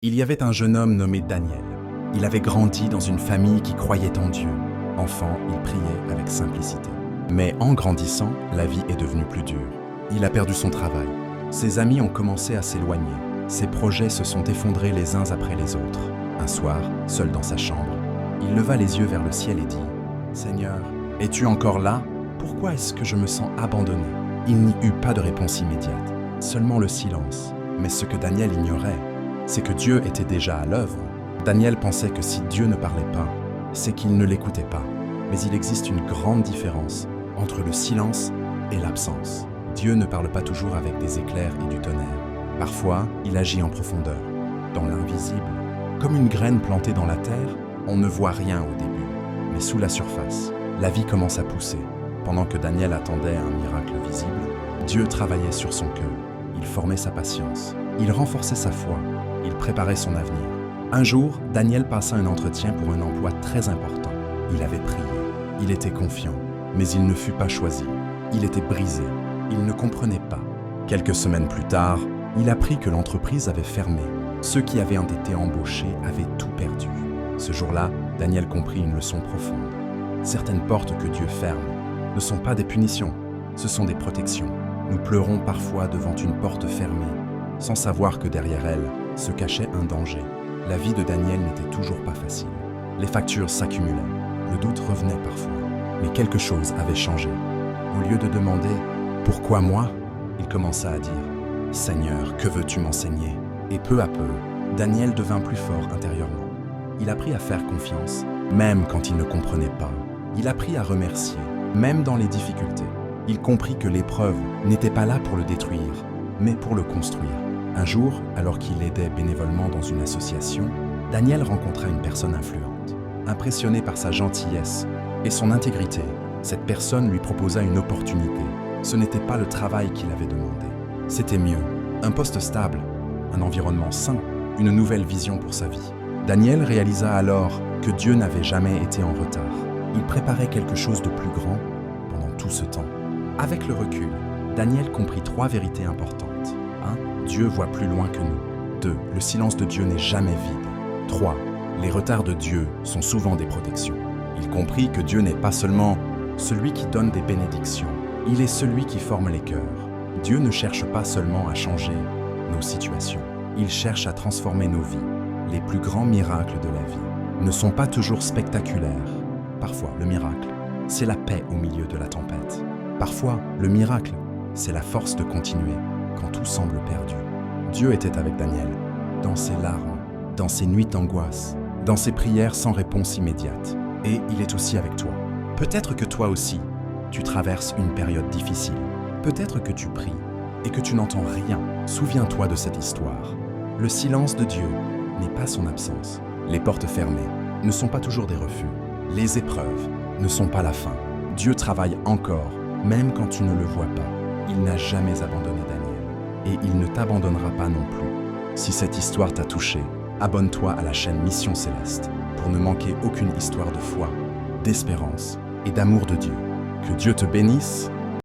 Il y avait un jeune homme nommé Daniel. Il avait grandi dans une famille qui croyait en Dieu. Enfant, il priait avec simplicité. Mais en grandissant, la vie est devenue plus dure. Il a perdu son travail. Ses amis ont commencé à s'éloigner. Ses projets se sont effondrés les uns après les autres. Un soir, seul dans sa chambre, il leva les yeux vers le ciel et dit « Seigneur, es-tu encore là? Pourquoi est-ce que je me sens abandonné ?» Il n'y eut pas de réponse immédiate, seulement le silence. Mais ce que Daniel ignorait, c'est que Dieu était déjà à l'œuvre. Daniel pensait que si Dieu ne parlait pas, c'est qu'il ne l'écoutait pas. Mais il existe une grande différence entre le silence et l'absence. Dieu ne parle pas toujours avec des éclairs et du tonnerre. Parfois, il agit en profondeur, dans l'invisible. Comme une graine plantée dans la terre, on ne voit rien au début. Mais sous la surface, la vie commence à pousser. Pendant que Daniel attendait un miracle visible, Dieu travaillait sur son cœur. Il formait sa patience. Il renforçait sa foi. Il préparait son avenir. Un jour, Daniel passa un entretien pour un emploi très important. Il avait prié. Il était confiant. Mais il ne fut pas choisi. Il était brisé. Il ne comprenait pas. Quelques semaines plus tard, il apprit que l'entreprise avait fermé. Ceux qui avaient été embauchés avaient tout perdu. Ce jour-là, Daniel comprit une leçon profonde. Certaines portes que Dieu ferme ne sont pas des punitions, ce sont des protections. Nous pleurons parfois devant une porte fermée, sans savoir que derrière elle se cachait un danger. La vie de Daniel n'était toujours pas facile. Les factures s'accumulaient, le doute revenait parfois. Mais quelque chose avait changé. Au lieu de demander « Pourquoi moi ?», il commença à dire « Seigneur, que veux-tu m'enseigner ?» Et peu à peu, Daniel devint plus fort intérieurement. Il apprit à faire confiance, même quand il ne comprenait pas. Il apprit à remercier, même dans les difficultés. Il comprit que l'épreuve n'était pas là pour le détruire, mais pour le construire. Un jour, alors qu'il aidait bénévolement dans une association, Daniel rencontra une personne influente. Impressionné par sa gentillesse et son intégrité, cette personne lui proposa une opportunité. Ce n'était pas le travail qu'il avait demandé. C'était mieux, un poste stable, un environnement sain, une nouvelle vision pour sa vie. Daniel réalisa alors que Dieu n'avait jamais été en retard. Il préparait quelque chose de plus grand pendant tout ce temps. Avec le recul, Daniel comprit 3 vérités importantes. 1. Dieu voit plus loin que nous. 2. Le silence de Dieu n'est jamais vide. 3. Les retards de Dieu sont souvent des protections. Il comprit que Dieu n'est pas seulement celui qui donne des bénédictions, il est celui qui forme les cœurs. Dieu ne cherche pas seulement à changer nos situations, il cherche à transformer nos vies. Les plus grands miracles de la vie ne sont pas toujours spectaculaires. Parfois, le miracle, c'est la paix au milieu de la tempête. Parfois, le miracle, c'est la force de continuer quand tout semble perdu. Dieu était avec Daniel, dans ses larmes, dans ses nuits d'angoisse, dans ses prières sans réponse immédiate. Et il est aussi avec toi. Peut-être que toi aussi, tu traverses une période difficile. Peut-être que tu pries et que tu n'entends rien. Souviens-toi de cette histoire. Le silence de Dieu n'est pas son absence. Les portes fermées ne sont pas toujours des refus. Les épreuves ne sont pas la fin. Dieu travaille encore, même quand tu ne le vois pas. Il n'a jamais abandonné Daniel. Et il ne t'abandonnera pas non plus. Si cette histoire t'a touché, abonne-toi à la chaîne Mission Céleste pour ne manquer aucune histoire de foi, d'espérance et d'amour de Dieu. Que Dieu te bénisse